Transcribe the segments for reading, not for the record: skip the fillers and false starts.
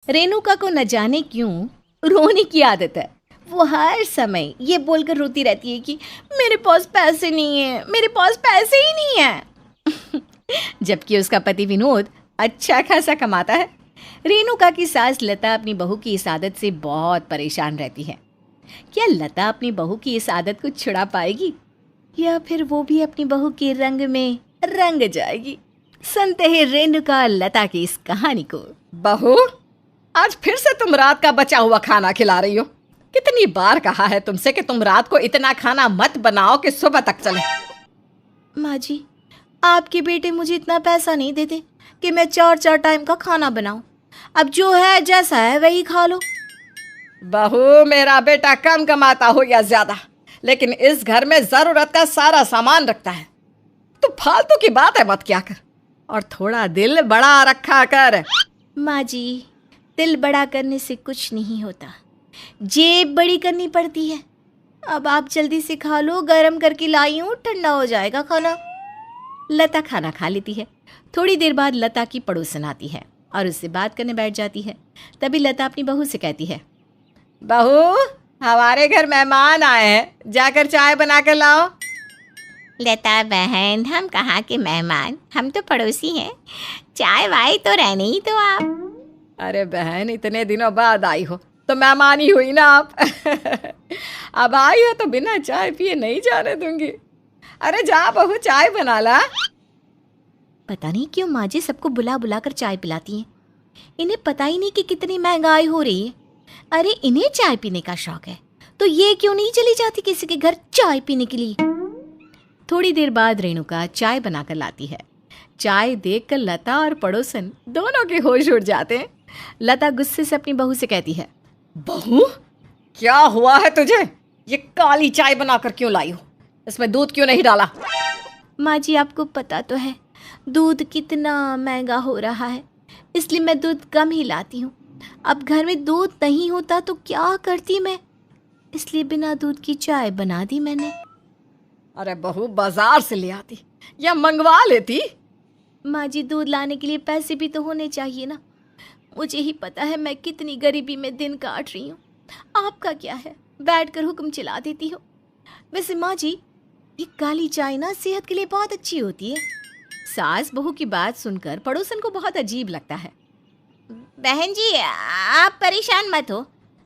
रेणुका को न जाने क्यों रोने की आदत है। वो हर समय ये बोलकर रोती रहती है कि मेरे पास पैसे नहीं है, मेरे पास पैसे ही नहीं है। जबकि उसका पति विनोद अच्छा खासा कमाता है। रेणुका की सास लता अपनी बहू की इस आदत से बहुत परेशान रहती है। क्या लता अपनी बहू की इस आदत को छुड़ा पाएगी या फिर वो भी अपनी बहू के रंग में रंग जाएगी? सुनते हैं रेणुका लता की इस कहानी को। बहू, आज फिर से तुम रात का बचा हुआ खाना खिला रही हो। कितनी बार कहा है तुमसे कि तुम रात को इतना खाना मत बनाओ कि सुबह तक चले। माँ जी, आपके बेटे मुझे इतना पैसा नहीं देते कि मैं 4 टाइम का खाना बनाऊं। अब जो है जैसा है वही खा लो। बहू, मेरा बेटा कम कमाता हो या ज्यादा, लेकिन इस घर में जरूरत का सारा सामान रखता है। तो फालतू की बात है मत क्या कर, और थोड़ा दिल बड़ा रखा कर। माँ जी, दिल बड़ा करने से कुछ नहीं होता, जेब बड़ी करनी पड़ती है। अब आप जल्दी से खा लो, गरम करके लाई हूँ, ठंडा हो जाएगा खाना। लता खाना खा लेती है। थोड़ी देर बाद लता की पड़ोसन आती है और उससे बात करने बैठ जाती है। तभी लता अपनी बहू से कहती है, बहू, हमारे घर मेहमान आए हैं, जाकर चाय बना कर लाओ। लता बहन, हम कहाँ के मेहमान, हम तो पड़ोसी हैं। चाय वाय तो रहने ही तो आप। अरे बहन, इतने दिनों बाद आई हो तो मेहमान ही हुई ना आप। अब आई हो तो बिना चाय पिए नहीं जाने दूंगी। अरे जा बहू, चाय बना ला। पता नहीं क्यों माँ जी सबको बुला बुला कर चाय पिलाती हैं। इन्हें पता ही नहीं कि कितनी महंगाई हो रही है। अरे इन्हें चाय पीने का शौक है तो ये क्यों नहीं चली जाती किसी के घर चाय पीने के लिए। थोड़ी देर बाद रेणुका चाय बनाकर लाती है। चाय देखकर लता और पड़ोसन दोनों के होश उड़ जाते हैं। लता गुस्से से अपनी बहू से कहती है, बहू, क्या हुआ है तुझे? ये काली चाय बनाकर क्यों लाई हो? इसमें दूध क्यों नहीं डाला? माँ जी, आपको पता तो है दूध कितना महंगा हो रहा है, इसलिए मैं दूध कम ही लाती हूँ। अब घर में दूध नहीं होता तो क्या करती मैं, इसलिए बिना दूध की चाय बना दी मैंने। अरे बहू, बाजार से ले आती या मंगवा लेती। माँ जी, दूध लाने के लिए पैसे भी तो होने चाहिए ना। मुझे ही पता है मैं कितनी गरीबी में दिन काट रही हूँ। आपका क्या है, बैठकर हुक्म चला देती हो। वैसे माँ जी, ये काली चाय ना सेहत के लिए बहुत अच्छी होती है। सास बहू की बात सुनकर पड़ोसन को बहुत अजीब लगता है। बहन जी, आप परेशान मत हो,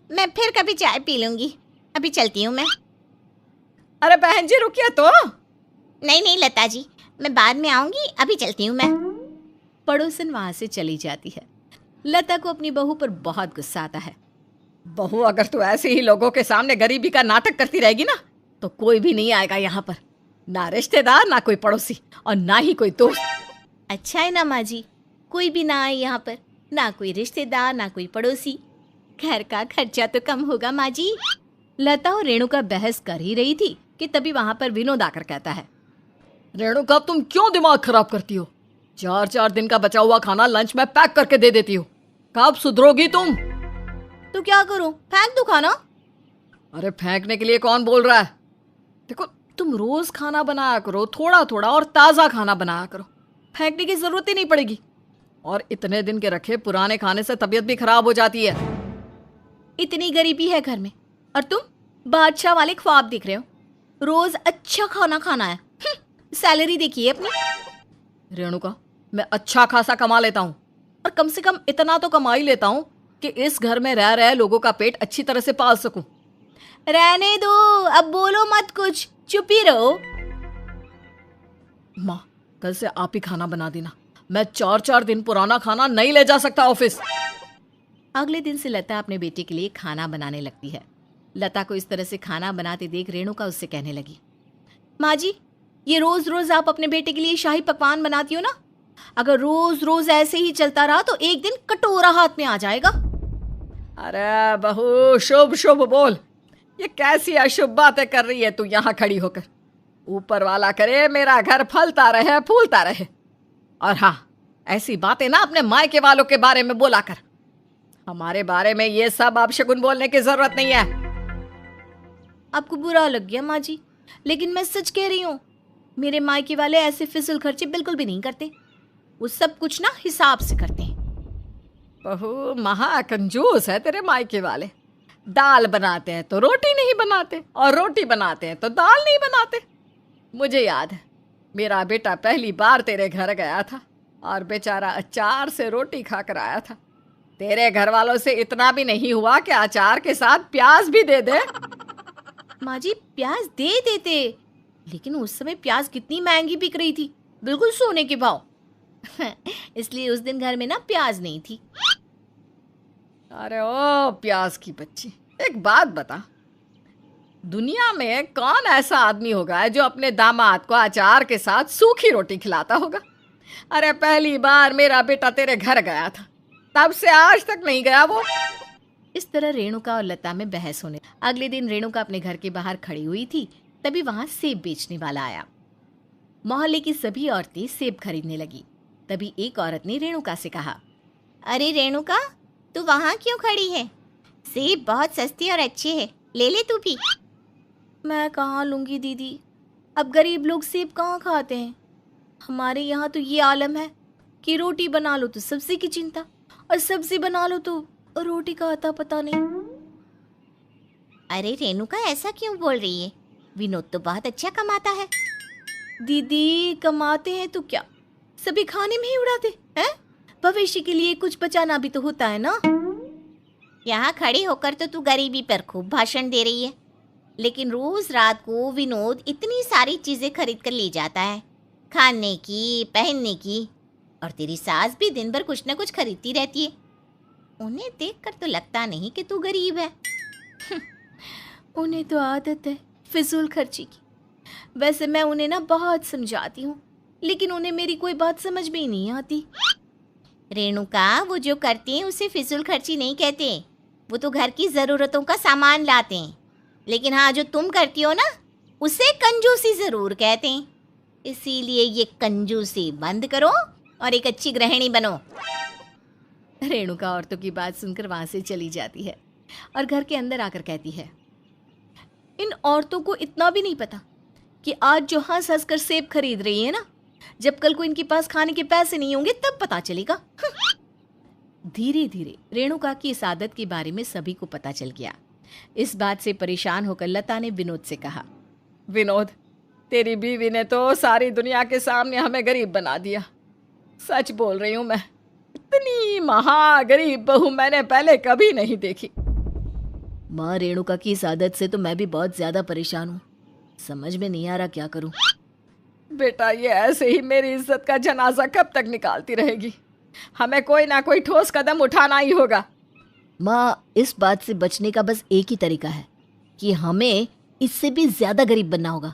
मैं फिर कभी चाय पी लूंगी। अभी चलती हूँ मैं। अरे बहन जी, रुकिए तो। नहीं नहीं लता जी, मैं बाद में आऊंगी, अभी चलती हूँ मैं। पड़ोसन वहां से चली जाती है। लता को अपनी बहू पर बहुत गुस्सा आता है। बहू, अगर तू ऐसे ही लोगों के सामने गरीबी का नाटक करती रहेगी ना तो कोई भी नहीं आएगा यहाँ पर, ना रिश्तेदार, ना कोई पड़ोसी, और ना ही कोई दोस्त। अच्छा है ना माँ जी, कोई भी ना आए यहाँ पर, ना कोई रिश्तेदार ना कोई पड़ोसी। घर का खर्चा तो कम होगा माँ जी। लता और रेणुका बहस कर ही रही थी कि तभी वहां पर विनोद आकर कहता है, रेणुका, तुम क्यों दिमाग खराब करती हो? 4 दिन का बचा हुआ खाना लंच में पैक करके दे देती हो। कब सुधरोगी तुम? तो क्या करूं, फेंक दूं खाना? अरे फेंकने के लिए कौन बोल रहा है? देखो, तुम रोज खाना बनाया करो, थोड़ा थोड़ा, और ताज़ा खाना बनाया करो। फेंकने की जरूरत ही नहीं पड़ेगी। और इतने दिन के रखे पुराने खाने से तबीयत भी खराब हो जाती है। इतनी गरीबी है घर में और तुम बादशाह वाले ख्वाब देख रहे हो। रोज अच्छा खाना खाना है। सैलरी देखिए अपनी। रेणुका, मैं अच्छा खासा कमा लेता हूँ, और कम से कम इतना तो कमा ही लेता हूँ कि इस घर में रह रहे लोगों का पेट अच्छी तरह से पाल सकूं। रहने दो, अब बोलो मत कुछ, चुप ही रहो। माँ, कल से आप ही खाना बना देना। मैं 4 दिन पुराना खाना नहीं ले जा सकता ऑफिस। अगले दिन से लता अपने बेटे के लिए खाना बनाने लगती है। लता को इस तरह से खाना बनाते देख रेणुका उससे कहने लगी, माँ जी, ये रोज रोज आप अपने बेटे के लिए शाही पकवान बनाती हो ना, अगर रोज रोज ऐसे ही चलता रहा तो एक दिन कटोरा हाथ में आ जाएगा। अरे बहू, शुभ शुभ बोल। ये कैसी अशुभ बातें कर रही है तू यहाँ खड़ी होकर? ऊपर वाला करे मेरा घर फलता रहे, फूलता रहे। और हाँ, ऐसी बातें ना अपने मायके वालों के बारे में बोला कर। हमारे बारे में ये सब आप शगुन बोलने की जरूरत नहीं है। आपको बुरा लग गया माँ जी, लेकिन मैं सच कह रही हूँ। मेरे मायके वाले ऐसे फिजूल खर्चे बिल्कुल भी नहीं करते। वो सब कुछ ना हिसाब से करते हैं। बहू महा कंजूस है तेरे मायके वाले। दाल बनाते हैं तो रोटी नहीं बनाते, और रोटी बनाते हैं तो दाल नहीं बनाते। मुझे याद है, मेरा बेटा पहली बार तेरे घर गया था और बेचारा अचार से रोटी खाकर आया था। तेरे घर वालों से इतना भी नहीं हुआ कि अचार के साथ प्याज भी दे दे। माँ जी प्याज दे देते, लेकिन उस समय प्याज कितनी महंगी बिक रही थी, बिल्कुल सोने के भाव। इसलिए उस दिन घर में ना प्याज नहीं थी। अरे ओ प्याज की बच्ची, एक बात बता, दुनिया में कौन ऐसा आदमी होगा जो अपने दामाद को अचार के साथ सूखी रोटी खिलाता होगा? अरे पहली बार मेरा बेटा तेरे घर गया था, तब से आज तक नहीं गया वो। इस तरह रेणुका और लता में बहस होने। अगले दिन रेणुका अपने घर के बाहर खड़ी हुई थी, तभी वहां सेब बेचने वाला आया। मोहल्ले की सभी औरतें सेब खरीदने लगी। तभी एक औरत ने रेणुका से कहा, अरे रेणुका, तू वहां क्यों खड़ी है? सेब बहुत सस्ते और अच्छे हैं, ले ले तू भी। मैं कहाँ लूंगी दीदी, अब गरीब लोग सेब कहाँ खाते हैं। हमारे यहाँ तो ये आलम है कि रोटी बना लो तो सब्जी की चिंता, और सब्जी बना लो तो रोटी का आता पता नहीं। अरे रेणुका, ऐसा क्यों बोल रही है? विनोद तो बहुत अच्छा कमाता है। दीदी कमाते हैं तो क्या, सभी खाने में ही उड़ाते हैं? भविष्य के लिए कुछ बचाना भी तो होता है ना। यहाँ खड़े होकर तो तू गरीबी पर खूब भाषण दे रही है, लेकिन रोज रात को विनोद इतनी सारी चीजें खरीद कर ले जाता है, खाने की, पहनने की, और तेरी सास भी दिन भर कुछ न कुछ खरीदती रहती है। उन्हें देखकर तो लगता नहीं कि तू गरीब है। उन्हें तो आदत है फिजूल खर्ची की। वैसे मैं उन्हें ना बहुत समझाती हूँ, लेकिन उन्हें मेरी कोई बात समझ में ही नहीं आती। रेणुका, वो जो करते हैं उसे फिजूल खर्ची नहीं कहते, वो तो घर की ज़रूरतों का सामान लाते हैं। लेकिन हाँ, जो तुम करती हो ना, उसे कंजूसी ज़रूर कहते हैं। इसीलिए ये कंजूसी बंद करो और एक अच्छी गृहिणी बनो। रेणुका औरतों की बात सुनकर वहां से चली जाती है और घर के अंदर आकर कहती है, इन औरतों को इतना भी नहीं पता कि आज जो हंस हंस कर सेब खरीद रही है ना, जब कल को इनके पास खाने के पैसे नहीं होंगे तब पता चलेगा। धीरे धीरे रेणुका की इस आदत के बारे में सभी को पता चल गया। इस बात से परेशान होकर लता ने विनोद से कहा, विनोद, तेरी बीवी ने तो सारी दुनिया के सामने हमें गरीब बना दिया। सच बोल रही हूँ मैं, इतनी महागरीब बहू मैंने पहले कभी नहीं देखी। माँ, रेणुका की इस आदत से तो मैं भी बहुत ज्यादा परेशान हूँ, समझ में नहीं आ रहा क्या करूँ। बेटा, ये ऐसे ही मेरी इज्जत का जनाजा कब तक निकालती रहेगी? हमें कोई ना कोई ठोस कदम उठाना ही होगा। माँ, इस बात से बचने का बस एक ही तरीका है कि हमें इससे भी ज्यादा गरीब बनना होगा,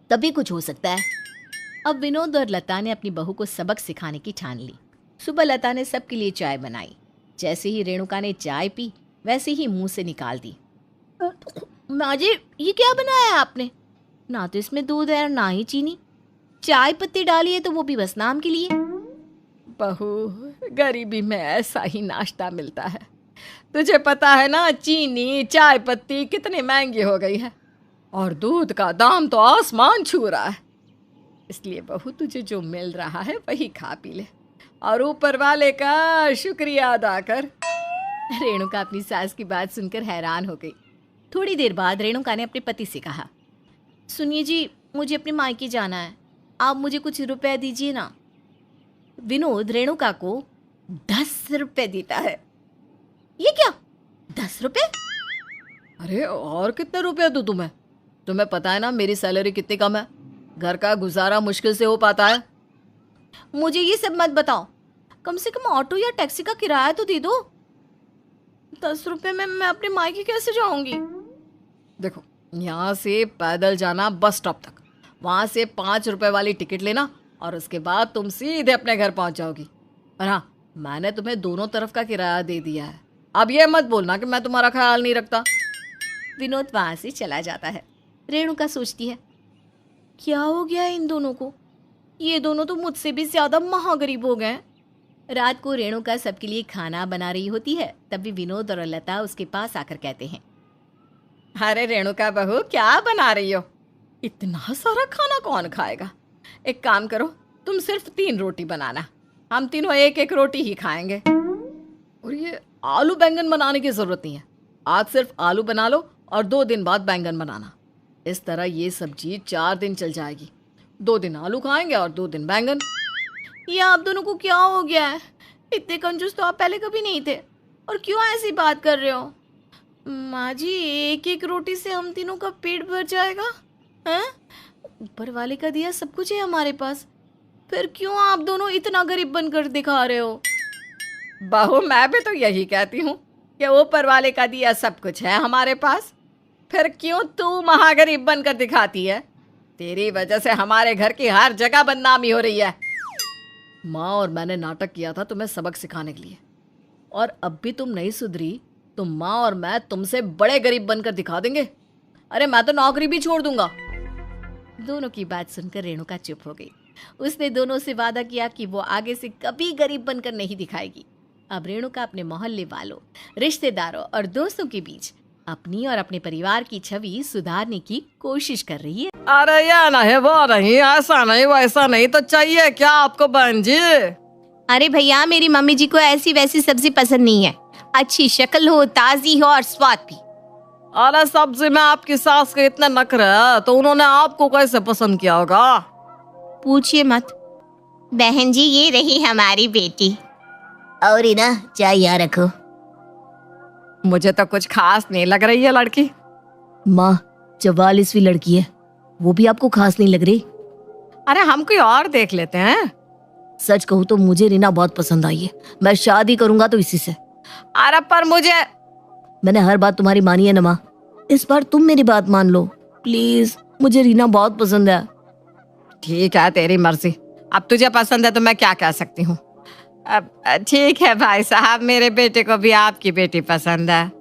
तभी कुछ हो सकता है। अब विनोद और लता ने अपनी बहू को सबक सिखाने की ठान ली। सुबह लता ने सबके लिए चाय बनाई। जैसे ही रेणुका ने चाय पी, वैसे ही मुंह से निकाल दी, माँ जी, ये क्या बनाया है आपने? ना तो इसमें दूध है और ना ही चीनी, चाय पत्ती डाली है तो वो भी बस नाम के लिए। बहू, गरीबी में ऐसा ही नाश्ता मिलता है। तुझे पता है ना, चीनी, चाय पत्ती कितनी महंगी हो गई है, और दूध का दाम तो आसमान छू रहा है। इसलिए बहू, तुझे जो मिल रहा है वही खा पी ले और ऊपर वाले का शुक्रिया अदा कर। रेणुका अपनी सास की बात सुनकर हैरान हो गई। थोड़ी देर बाद रेणुका ने अपने पति से कहा, सुनिए जी, मुझे अपने मायके जाना है, आप मुझे कुछ रुपए दीजिए ना। विनोद रेणुका को 10 रुपए देता है। ये क्या, 10 रुपए? अरे और कितने रुपए दूं तुम्हें? तुम्हें पता है ना मेरी सैलरी कितनी कम है, घर का गुजारा मुश्किल से हो पाता है। मुझे ये सब मत बताओ, कम से कम ऑटो या टैक्सी का किराया तो दे दो। 10 रुपए में मैं अपने मायके कैसे जाऊंगी? देखो, यहाँ से पैदल जाना बस स्टॉप तक, वहाँ से 5 रुपए वाली टिकट लेना और उसके बाद तुम सीधे अपने घर पहुँच जाओगी। और हाँ, मैंने तुम्हें दोनों तरफ का किराया दे दिया है, अब ये मत बोलना कि मैं तुम्हारा ख्याल नहीं रखता। विनोद वहाँ से चला जाता है। रेणुका सोचती है, क्या हो गया इन दोनों को, ये दोनों तो मुझसे भी ज्यादा महागरीब हो गए। रात को रेणुका सबके लिए खाना बना रही होती है, तभी विनोद और लता उसके पास आकर कहते हैं, अरे रेणुका बहू, क्या बना रही हो? इतना सारा खाना कौन खाएगा? एक काम करो, तुम सिर्फ 3 रोटी बनाना, हम तीनों एक एक रोटी ही खाएंगे। और ये आलू बैंगन बनाने की जरूरत नहीं है। आज सिर्फ आलू बना लो और 2 दिन बाद बैंगन बनाना। इस तरह ये सब्जी 4 दिन चल जाएगी। 2 दिन आलू खाएंगे और 2 दिन बैंगन। ये आप दोनों को क्या हो गया है? इतने कंजूस तो आप पहले कभी नहीं थे, और क्यों ऐसी बात कर रहे हो? माँ जी, एक एक रोटी से हम तीनों का पेट भर जाएगा? हैं? ऊपर वाले का दिया सब कुछ है हमारे पास, फिर क्यों आप दोनों इतना गरीब बनकर दिखा रहे हो? बहू, मैं भी तो यही कहती हूँ कि ऊपर वाले का दिया सब कुछ है हमारे पास, फिर क्यों तू महागरीब बनकर दिखाती है? तेरी वजह से हमारे घर की हर जगह बदनामी हो रही है। माँ और मैंने नाटक किया था तुम्हें सबक सिखाने के लिए, और अब भी तुम नहीं सुधरी तो माँ और मैं तुमसे बड़े गरीब बनकर दिखा देंगे। अरे मैं तो नौकरी भी छोड़ दूंगा। दोनों की बात सुनकर रेणुका चुप हो गई। उसने दोनों से वादा किया कि वो आगे से कभी गरीब बनकर नहीं दिखाएगी। अब रेणुका अपने मोहल्ले वालों, रिश्तेदारों और दोस्तों के बीच अपनी और अपने परिवार की छवि सुधारने की कोशिश कर रही है। अरे ये नहीं वो नहीं, ऐसा नहीं वैसा नहीं, तो चाहिए क्या आपको बहन जी? अरे भैया, मेरी मम्मी जी को ऐसी वैसी सब्जी पसंद नहीं है। अच्छी शक्ल हो, ताजी हो और स्वाद भी। अरे सब्जी में आपकी सास के इतने नखरे हैं, तो उन्होंने आपको कैसे पसंद किया होगा? पूछिए मत। बहन जी, ये रही हमारी बेटी। और ना चाय यहाँ रखो। मुझे तो कुछ खास नहीं लग रही है लड़की। माँ, 44वीं लड़की है, वो भी आपको खास नहीं लग रही? अरे हम कोई और देख लेते हैं। सच कहूँ तो मुझे रीना बहुत पसंद आई है। मैं शादी करूंगा तो इसी से। अरे पर मुझे, मैंने हर बात तुम्हारी मानी है ना माँ, इस बार तुम मेरी बात मान लो प्लीज। मुझे रीना बहुत पसंद है। ठीक है, तेरी मर्जी। अब तुझे पसंद है तो मैं क्या कह सकती हूँ। अब ठीक है भाई साहब, मेरे बेटे को भी आपकी बेटी पसंद है।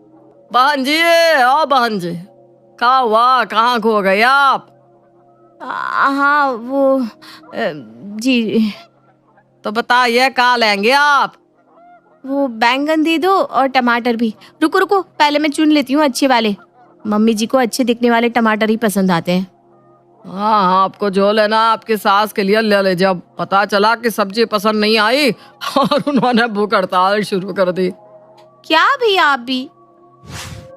बहन जी, ओ बहन जी, क्या हुआ, कहाँ खो गए आप? हाँ वो जी, तो बताइए कहाँ लेंगे आप? वो बैंगन दे दो और टमाटर भी। रुको रुको, पहले मैं चुन लेती हूँ अच्छे वाले। मम्मी जी को अच्छे दिखने वाले टमाटर ही पसंद आते हैं। हाँ, आपको जो लेना आपकी सास के लिए ले लीजिए। अब पता चला कि सब्जी पसंद नहीं आई और उन्होंने भूख हड़ताल शुरू कर दी। क्या भैया आप भी?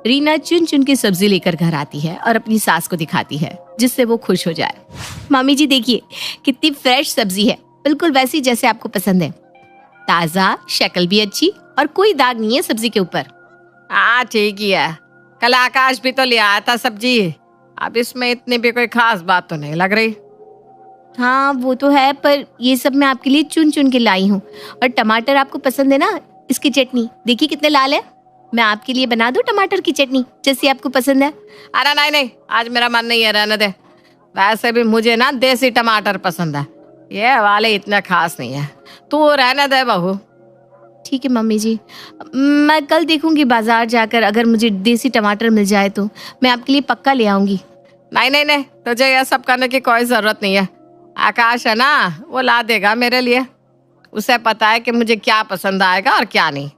रीना चुन चुन के सब्जी लेकर घर आती है और अपनी सास को दिखाती है, जिससे वो खुश हो जाए। मम्मी जी देखिए, कितनी फ्रेश सब्जी है, बिल्कुल वैसी जैसे आपको पसंद है। ताजा, शक्ल भी अच्छी और कोई दाग नहीं है सब्जी के ऊपर। हाँ ठीक ही है, कल आकाश भी तो ले आया था सब्जी। अब इसमें इतनी भी कोई खास बात तो नहीं लग रही। हाँ वो तो है, पर ये सब मैं आपके लिए चुन चुन के लाई हूँ। और टमाटर आपको पसंद है ना, इसकी चटनी देखिए कितने लाल है। मैं आपके लिए बना दूँ टमाटर की चटनी जैसी आपको पसंद है? अरे नहीं नहीं, आज मेरा मन नहीं है, रहने दे। वैसे भी मुझे ना देसी टमाटर पसंद है, ये वाले इतने खास नहीं है, तू रहने दे बहू। ठीक है मम्मी जी, मैं कल देखूंगी बाजार जाकर, अगर मुझे देसी टमाटर मिल जाए तो मैं आपके लिए पक्का ले आऊंगी। नहीं नहीं नहीं, तुझे यह सब करने की कोई जरूरत नहीं है। आकाश है ना, वो ला देगा मेरे लिए। उसे पता है कि मुझे क्या पसंद आएगा और क्या नहीं।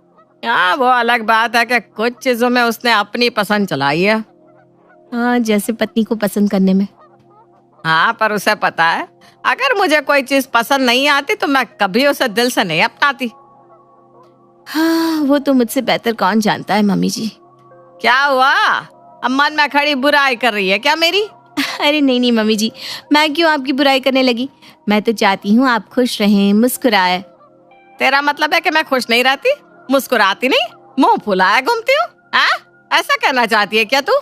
हाँ, वो अलग बात है कि कुछ चीजों में उसने अपनी पसंद चलाई है। हाँ, जैसे पत्नी को पसंद करने में। हाँ, पर उसे पता है अगर मुझे कोई चीज पसंद नहीं आती तो मैं कभी उसे दिल से नहीं अपनाती। हाँ, वो तो मुझसे बेहतर कौन जानता है मम्मी जी। क्या हुआ, अब मन में खड़ी बुराई कर रही है क्या मेरी? अरे नहीं नहीं मम्मी जी, मैं क्यों आपकी बुराई करने लगी। मैं तो चाहती हूँ आप खुश रहें, मुस्कुराए। तेरा मतलब है कि मैं खुश नहीं रहती, मुस्कुराती नहीं, मुंह फुलाए घूमती हूँ? ऐसा कहना चाहती है क्या तू?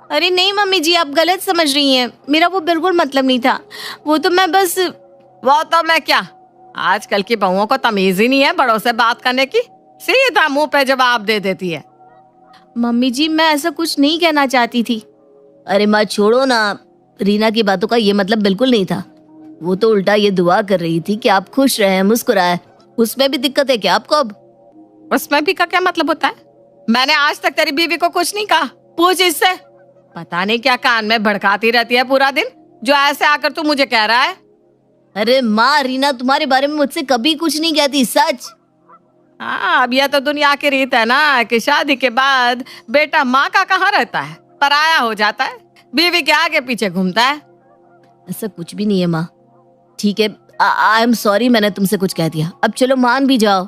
अरे नहीं मम्मी जी, आप गलत समझ रही हैं। मेरा वो बिल्कुल मतलब नहीं था। वो तो मैं बस। वो तो मैं क्या, आजकल की बहुओं को तमीज ही नहीं है बड़ों से बात करने की, सीधा मुंह पे जवाब दे देती है। मम्मी जी, मैं ऐसा कुछ नहीं कहना चाहती थी। अरे माँ छोड़ो ना, रीना की बातों का ये मतलब बिल्कुल नहीं था। वो तो उल्टा ये दुआ कर रही थी कि आप खुश रहें, मुस्कुराए। उसमें भी दिक्कत है क्या आपको? अब उसमें भी का क्या मतलब होता है? मैंने आज तक तेरी बीवी को कुछ नहीं कहा, पूछ इससे। पता नहीं क्या कान में भड़काती रहती है पूरा दिन, जो ऐसे आकर तू मुझे कह रहा है। अरे माँ, रीना तुम्हारे बारे में मुझसे कभी कुछ नहीं कहती, सच। हाँ, अब यह तो दुनिया की रीत है ना कि शादी के बाद बेटा माँ का कहाँ रहता है, पराया हो जाता है, बीवी के आगे पीछे घूमता है। ऐसा कुछ भी नहीं है माँ। ठीक है, आई एम सॉरी, मैंने तुमसे कुछ कह दिया। अब चलो मान भी जाओ।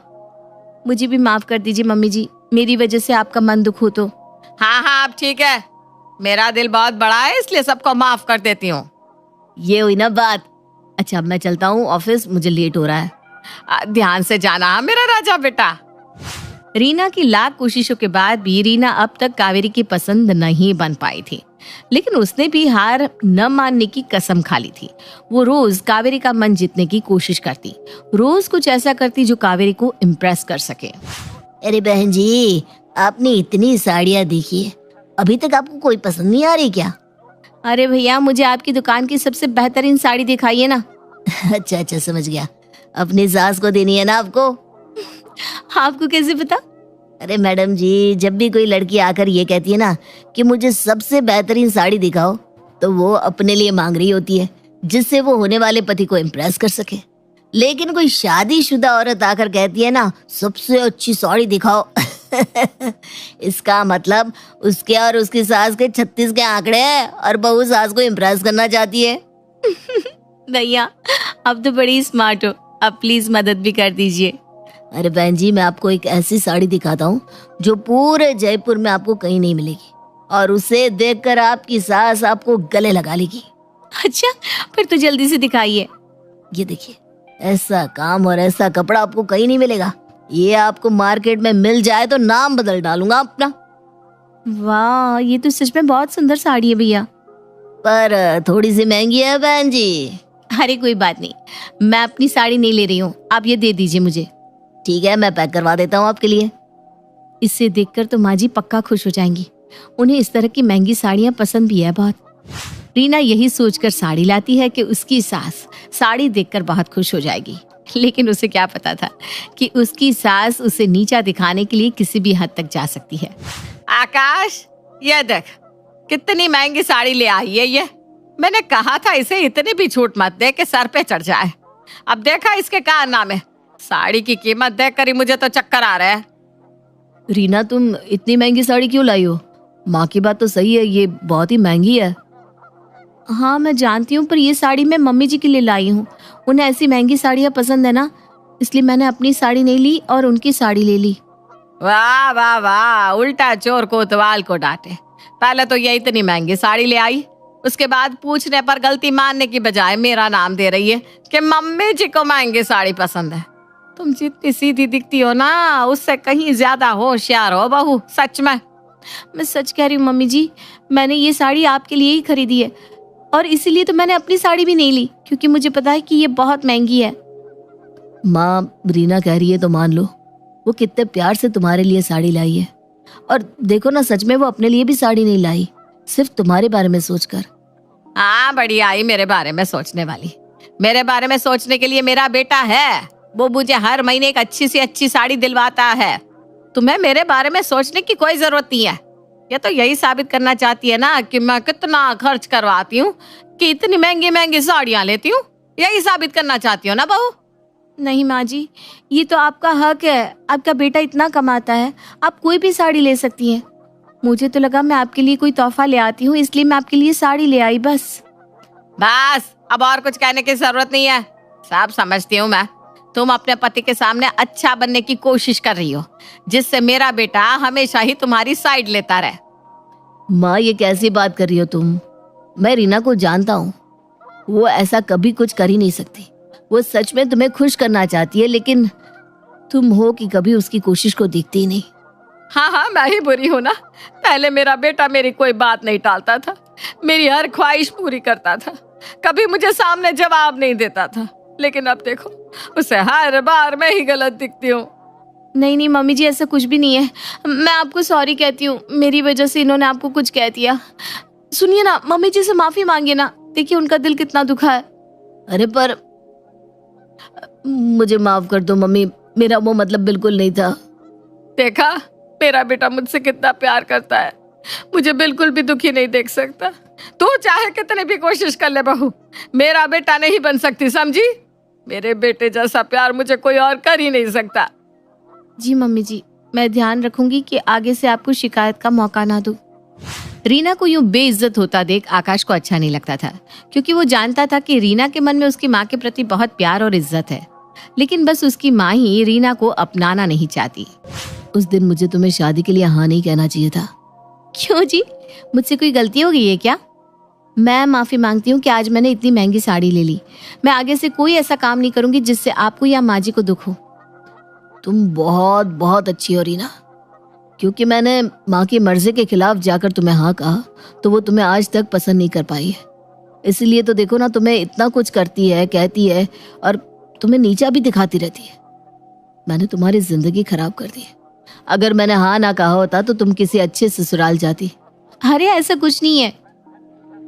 मुझे भी माफ कर दीजिए मम्मी जी, मेरी वजह से आपका मन दुख हो तो। हाँ हाँ अब ठीक है, मेरा दिल बहुत बड़ा है इसलिए सबको माफ कर देती हूँ। ये हुई ना बात। अच्छा अब मैं चलता हूँ ऑफिस, मुझे लेट हो रहा है। ध्यान से जाना मेरा राजा बेटा। रीना की लाख कोशिशों के बाद भी रीना अब तक कावेरी की पसंद नहीं बन पाई थी, लेकिन उसने भी हार न मानने की कसम खा ली थी। वो रोज कावेरी का मन जीतने की कोशिश करती, रोज कुछ ऐसा करती जो कावेरी को इम्प्रेस कर सके। अरे बहन जी, आपने इतनी साड़ियाँ देखी है, अभी तक आपको कोई पसंद नहीं आ रही क्या? अरे भैया, मुझे आपकी दुकान की सबसे बेहतरीन साड़ी दिखाइए ना। अच्छा अच्छा समझ गया, अपनी सास को देनी है ना आपको? आपको कैसे पता? अरे मैडम जी, जब भी कोई लड़की आकर ये कहती है ना कि मुझे सबसे बेहतरीन साड़ी दिखाओ, तो वो अपने लिए मांग रही होती है, जिससे वो होने वाले पति को इम्प्रेस कर सके। लेकिन कोई शादीशुदा औरत आकर कहती है ना सबसे अच्छी साड़ी दिखाओ इसका मतलब उसके और उसकी सास के 36 के आंकड़े हैं और बहू सास को इम्प्रेस करना चाहती है। भैया अब तो बड़ी स्मार्ट हो, अब प्लीज मदद भी कर दीजिए। अरे बहन जी, मैं आपको एक ऐसी साड़ी दिखाता हूँ जो पूरे जयपुर में आपको कहीं नहीं मिलेगी, और उसे देखकर आपकी सास आपको गले लगा लेगी। अच्छा फिर तो जल्दी से दिखाइए। ये देखिए, ऐसा काम और ऐसा कपड़ा आपको कहीं नहीं मिलेगा। ये आपको मार्केट में मिल जाए तो नाम बदल डालूंगा अपना। वाह, ये तो सच में बहुत सुंदर साड़ी है भैया, पर थोड़ी सी महंगी है बहन जी। अरे कोई बात नहीं, मैं अपनी साड़ी नहीं ले रही हूँ, आप ये दे दीजिए मुझे। ठीक है, मैं पैक करवा देता हूँ आपके लिए। इससे देखकर तो माँ जी पक्का खुश हो जाएंगी, उन्हें इस तरह की महंगी साड़ियाँ पसंद भी है बहुत। रीना यही सोचकर साड़ी लाती है कि उसकी सास साड़ी देखकर बहुत खुश हो जाएगी, लेकिन उसे क्या पता था कि उसकी सास उसे नीचा दिखाने के लिए किसी भी हद तक जा सकती है। आकाश, ये देख कितनी महंगी साड़ी ले आई है ये। मैंने कहा था इसे इतनी भी छूट मत दे कि सर पे चढ़ जाए। अब देखा इसके कारनामे, साड़ी की कीमत देखकर ही मुझे तो चक्कर आ रहा है। रीना, तुम इतनी महंगी साड़ी क्यों लाई हो? माँ की बात तो सही है, ये बहुत ही महंगी है। हाँ मैं जानती हूँ, पर ये साड़ी मैं मम्मी जी के लिए लाई हूँ। उन्हें ऐसी महंगी साड़ियाँ पसंद है ना, इसलिए मैंने अपनी साड़ी नहीं ली और उनकी साड़ी ले ली। वाह वाह वाह, उल्टा चोर कोतवाल को डांटे। पहले तो ये इतनी महंगी साड़ी ले आई, उसके बाद पूछने पर गलती मानने की बजाय मेरा नाम दे रही है कि मम्मी जी को महंगी साड़ी पसंद है। तुम जितनी सीधी दिखती हो ना, उससे कहीं ज्यादा होशियार हो बहू, सच में। मैं सच कह रही हूँ मम्मी जी, मैंने ये साड़ी आपके लिए ही खरीदी है, और इसीलिए तो मैंने अपनी साड़ी भी नहीं ली, क्योंकि मुझे पता है कि ये बहुत महंगी है। माँ, रीना कह रही है तो मान लो, वो कितने प्यार से तुम्हारे लिए साड़ी लाई है। और देखो ना, सच में वो अपने लिए भी साड़ी नहीं लाई, सिर्फ तुम्हारे बारे में सोचकर। हाँ, बड़ी आई मेरे बारे में सोचने वाली। मेरे बारे में सोचने के लिए मेरा बेटा है, वो मुझे हर महीने एक अच्छी सी अच्छी साड़ी दिलवाता है। तुम्हें मेरे बारे में सोचने की कोई जरूरत नहीं है। ये तो यही साबित करना चाहती है ना कि मैं कितना खर्च करवाती हूँ, कि इतनी महंगी महंगी साड़ियाँ लेती हूँ। यही साबित करना चाहती हो ना बहू? नहीं माँ जी, ये तो आपका हक है, आपका बेटा इतना कमाता है, आप कोई भी साड़ी ले सकती हैं। मुझे तो लगा मैं आपके लिए कोई तोहफा ले आती हूँ, इसलिए मैं आपके लिए साड़ी ले आई बस। बस, अब और कुछ कहने की जरूरत नहीं है, सब समझती हूँ मैं। तुम अपने पति के सामने अच्छा बनने की कोशिश कर रही हो, जिससे मेरा बेटा हमेशा ही तुम्हारी साइड लेता रहे। माँ, ये कैसी बात कर रही हो तुम? मैं रीना को जानता हूँ, वो ऐसा कभी कुछ कर ही नहीं सकती। वो सच में तुम्हें खुश करना चाहती है, लेकिन तुम हो कि कभी उसकी कोशिश को देखती ही नहीं। हाँ हाँ, मैं ही बुरी हूँ ना। पहले मेरा बेटा मेरी कोई बात नहीं टालता था, मेरी हर ख्वाहिश पूरी करता था, कभी मुझे सामने जवाब नहीं देता था। लेकिन अब देखो, उसे हर बार मैं ही गलत दिखती हूँ। नहीं नहीं मम्मी जी, ऐसा कुछ भी नहीं है, मैं आपको सॉरी कहती हूँ, मेरी वजह से इन्होंने आपको कुछ कह दिया। सुनिए ना, मम्मी जी से माफी मांगिए ना, देखिए उनका दिल कितना दुखा है। अरे पर मुझे माफ कर दो मम्मी, मेरा वो मतलब बिल्कुल नहीं था। देखा, मेरा बेटा मुझसे कितना प्यार करता है, मुझे बिल्कुल भी दुखी नहीं देख सकता। तू चाहे कितने भी कोशिश कर ले बहू, मेरा बेटा नहीं बन सकती, समझी? मेरे बेटे जैसा प्यार मुझे कोई और कर ही नहीं सकता। जी मम्मी जी, मैं ध्यान रखूंगी कि आगे से आपको शिकायत का मौका ना दूं। रीना को यूं बेइज्जत होता देख आकाश को अच्छा नहीं लगता था, क्योंकि वो जानता था कि रीना के मन में उसकी माँ के प्रति बहुत प्यार और इज्जत है। लेकिन बस उसकी माँ ही रीना को अपनाना नहीं चाहती। उस दिन मुझे तुम्हें शादी के लिए हाँ नहीं कहना चाहिए था। क्यों जी, मुझसे कोई गलती हो गई है क्या? मैं माफ़ी मांगती हूँ कि आज मैंने इतनी महंगी साड़ी ले ली। मैं आगे से कोई ऐसा काम नहीं करूँगी जिससे आपको या माँ जी को दुख हो। तुम बहुत बहुत अच्छी हो रीना। क्योंकि मैंने माँ की मर्जी के खिलाफ जाकर तुम्हें हाँ कहा तो वो तुम्हें आज तक पसंद नहीं कर पाई है। इसलिए तो देखो ना, तुम्हें इतना कुछ करती है, कहती है और तुम्हें नीचा भी दिखाती रहती है। मैंने तुम्हारी जिंदगी खराब कर दी है। अगर मैंने हाँ ना कहा होता तो तुम किसी अच्छे ससुराल जाती। अरे ऐसा कुछ नहीं है।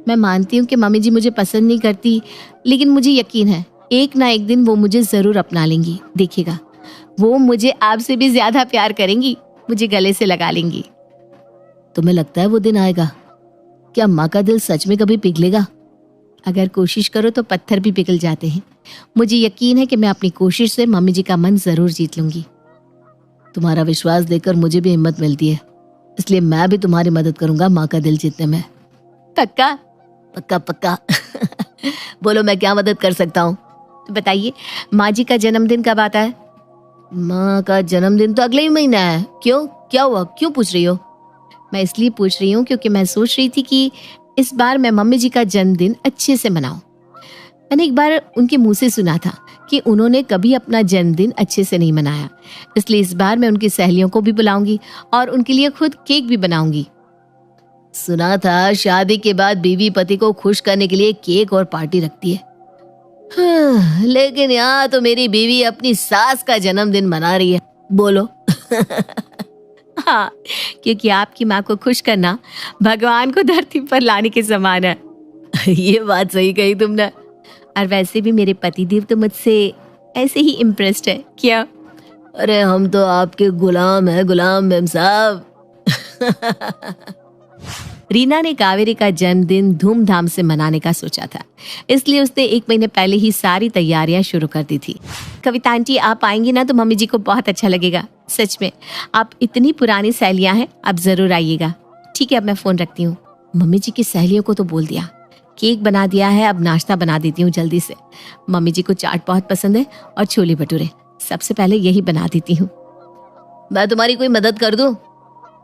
मैं मानती हूँ कि मम्मी जी मुझे पसंद नहीं करती, लेकिन मुझे यकीन है एक ना एक दिन वो मुझे ज़रूर अपना लेंगी। देखिएगा, वो मुझे आपसे भी ज़्यादा प्यार करेंगी, मुझे गले से लगा लेंगी। तुम्हें लगता है वो दिन आएगा? क्या माँ का दिल सच में कभी पिघलेगा? अगर कोशिश करो तो पत्थर भी पिघल जाते हैं। मुझे यकीन है कि मैं अपनी कोशिश से मम्मी जी का मन ज़रूर जीत लूंगी। तुम्हारा विश्वास देखकर मुझे भी हिम्मत मिलती है, इसलिए मैं भी तुम्हारी मदद करूंगा माँ का दिल जीतने में। पक्का? पक्का पक्का। बोलो, मैं क्या मदद कर सकता हूँ? तो बताइए, माँ जी का जन्मदिन कब आता है? माँ का जन्मदिन तो अगले ही महीना है। क्यों, क्या हुआ? क्यों पूछ रही हो? मैं इसलिए पूछ रही हूँ क्योंकि मैं सोच रही थी कि इस बार मैं मम्मी जी का जन्मदिन अच्छे से मनाऊं। मैंने एक बार उनके मुंह से सुना था कि उन्होंने कभी अपना जन्मदिन अच्छे से नहीं मनाया, इसलिए इस बार मैं उनकी सहेलियों को भी बुलाऊंगी और उनके लिए खुद केक भी बनाऊंगी। सुना था शादी के बाद बीवी पति को खुश करने के लिए केक और पार्टी रखती है। लेकिन यहाँ तो मेरी बीवी अपनी सास का जन्मदिन मना रही है। बोलो। हाँ, क्योंकि आपकी माँ को खुश करना भगवान को धरती पर लाने के समान है। ये बात सही कही तुमने। और वैसे भी मेरे पतिदेव तो मुझसे ऐसे ही इम्प्रेस्ड है। क्या? अरे हम तो आपके गुलाम हैं, गुलाम मेम साहब। रीना ने कावेरी का जन्मदिन धूमधाम से मनाने का सोचा था, इसलिए उसने 1 महीने पहले ही सारी तैयारियां शुरू कर दी थी। कविता आंटी, आप आएंगी ना तो मम्मी जी को बहुत अच्छा लगेगा। सच में, आप इतनी पुरानी सहेलियां हैं, आप जरूर आइएगा। ठीक है, अब मैं फोन रखती हूँ। मम्मी जी की सहेलियों को तो बोल दिया, केक बना दिया है, अब नाश्ता बना देती हूँ जल्दी से। मम्मी जी को चाट बहुत पसंद है और छोले भटूरे, सबसे पहले यही बना देती हूँ। मैं तुम्हारी कोई मदद कर दूं?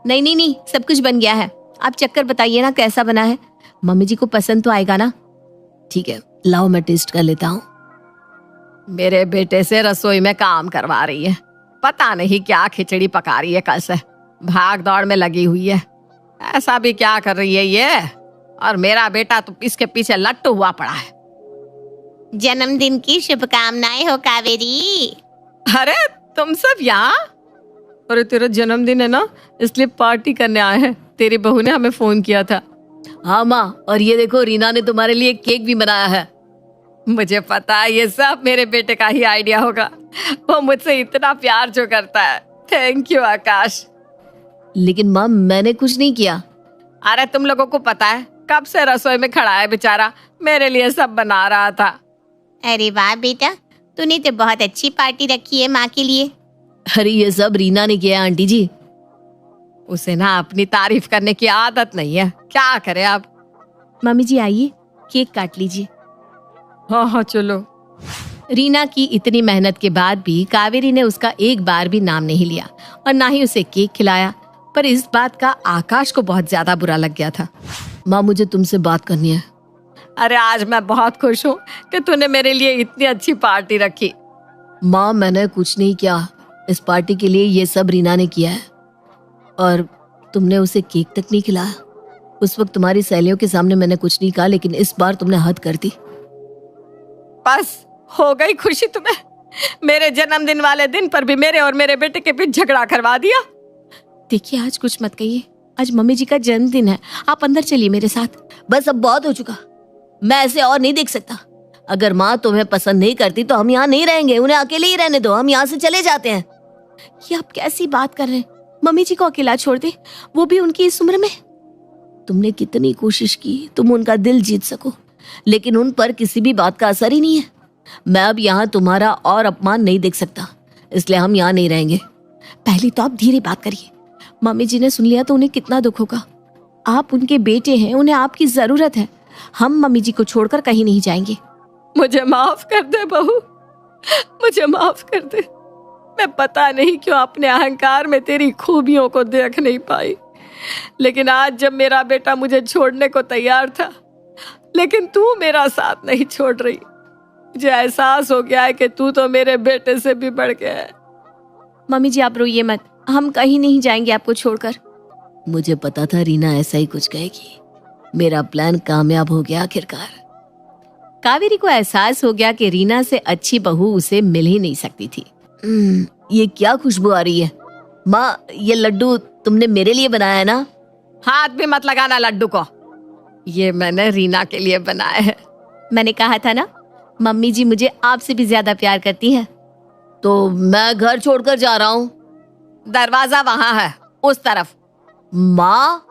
नहीं नहीं नहीं, सब कुछ बन गया है। आप चक्कर बताइए ना कैसा बना है, मम्मी जी को पसंद तो आएगा ना। ठीक है, लाओ मैं टेस्ट कर लेता हूँ। मेरे बेटे से रसोई में काम करवा रही है, पता नहीं क्या खिचड़ी पका रही है, कल से भाग दौड़ में लगी हुई है। ऐसा भी क्या कर रही है ये, और मेरा बेटा तो इसके पीछे लट्टू हुआ पड़ा है। जन्मदिन की शुभकामनाएं हो कावेरी। अरे तुम सब यहाँ? अरे तेरा जन्मदिन है ना, इसलिए पार्टी करने आए हैं। तेरी बहू ने हमें फोन किया था। हाँ माँ, और ये देखो रीना ने तुम्हारे लिए केक भी बनाया है। मुझे पता है ये सब मेरे बेटे का ही आइडिया होगा, वो मुझसे इतना प्यार जो करता है। थैंक यू आकाश। लेकिन माँ, मैंने कुछ नहीं किया। अरे तुम लोगों को पता है, कब से रसोई में खड़ा है बेचारा, मेरे लिए सब बना रहा था। अरे वाह बेटा, तूने तो बहुत अच्छी पार्टी रखी है माँ के लिए। अरे ये सब रीना ने किया आंटी जी। उसे ना अपनी तारीफ करने की आदत नहीं है, क्या करे आप। मम्मी जी आइए, केक काट लीजिए। हाँ हाँ चलो। रीना की इतनी मेहनत के बाद भी कावेरी ने उसका एक बार भी नाम नहीं लिया और ना ही उसे केक खिलाया, पर इस बात का आकाश को बहुत ज्यादा बुरा लग गया था। माँ, मुझे तुमसे बात करनी है। अरे आज मैं बहुत खुश हूँ कि तूने मेरे लिए इतनी अच्छी पार्टी रखी। माँ, मैंने कुछ नहीं किया, इस पार्टी के लिए ये सब रीना ने किया है। और तुमने उसे केक तक नहीं खिलाया। उस वक्त तुम्हारी सहेलियों के सामने मैंने कुछ नहीं कहा, लेकिन इस बार तुमने हद कर दी। बस हो गई खुशी तुम्हें? मेरे जन्मदिन वाले दिन पर भी मेरे और मेरे बेटे के बीच झगड़ा करवा दिया। देखिए, आज कुछ मत कहिए, आज मम्मी जी का जन्मदिन है। आप अंदर चलिए मेरे साथ। बस अब बहुत हो चुका, मैं ऐसे और नहीं देख सकता। अगर माँ तुम्हें पसंद नहीं करती तो हम यहाँ नहीं रहेंगे, उन्हें अकेले ही रहने दो, हम यहाँ से चले जाते हैं। ये आप कैसी बात कर रहे हैं? मम्मी जी को अकेला छोड़ दे, वो भी उनकी इस उम्र में। तुमने कितनी कोशिश की तुम उनका दिल जीत सको, लेकिन उन पर किसी भी बात का असर ही नहीं है। मैं अब यहाँ तुम्हारा और अपमान नहीं देख सकता, इसलिए हम यहाँ नहीं रहेंगे। पहले तो आप धीरे बात करिए, मम्मी जी ने सुन लिया तो उन्हें कितना दुख होगा। आप उनके बेटे हैं, उन्हें आपकी जरूरत है। हम मम्मी जी को छोड़कर कहीं नहीं जाएंगे। मुझे माफ कर दे बहू, मुझे माफ कर दे। मैं पता नहीं क्यों अपने अहंकार में तेरी खूबियों को देख नहीं पाई, लेकिन आज जब मेरा बेटा मुझे छोड़ने को तैयार था, लेकिन तू मेरा साथ नहीं छोड़ रही, मुझे एहसास हो गया है कि तू तो मेरे बेटे से भी बढ़ गया है। मम्मी जी आप रोइए मत, हम कहीं नहीं जाएंगे आपको छोड़कर। मुझे पता था रीना ऐसा ही कुछ कहेगी। मेरा प्लान कामयाब हो गया आखिरकार। कावेरी को एहसास हो गया कि रीना से अच्छी बहू उसे मिल ही नहीं सकती थी। ये क्या खुशबू आ रही है? माँ, ये लड्डू तुमने मेरे लिए बनाया है ना? हाथ भी मत लगाना लड्डू को, ये मैंने रीना के लिए बनाया है। मैंने कहा था ना, मम्मी जी मुझे आपसे भी ज्यादा प्यार करती है। तो मैं घर छोड़कर जा रहा हूँ। दरवाजा वहां है, उस तरफ। माँ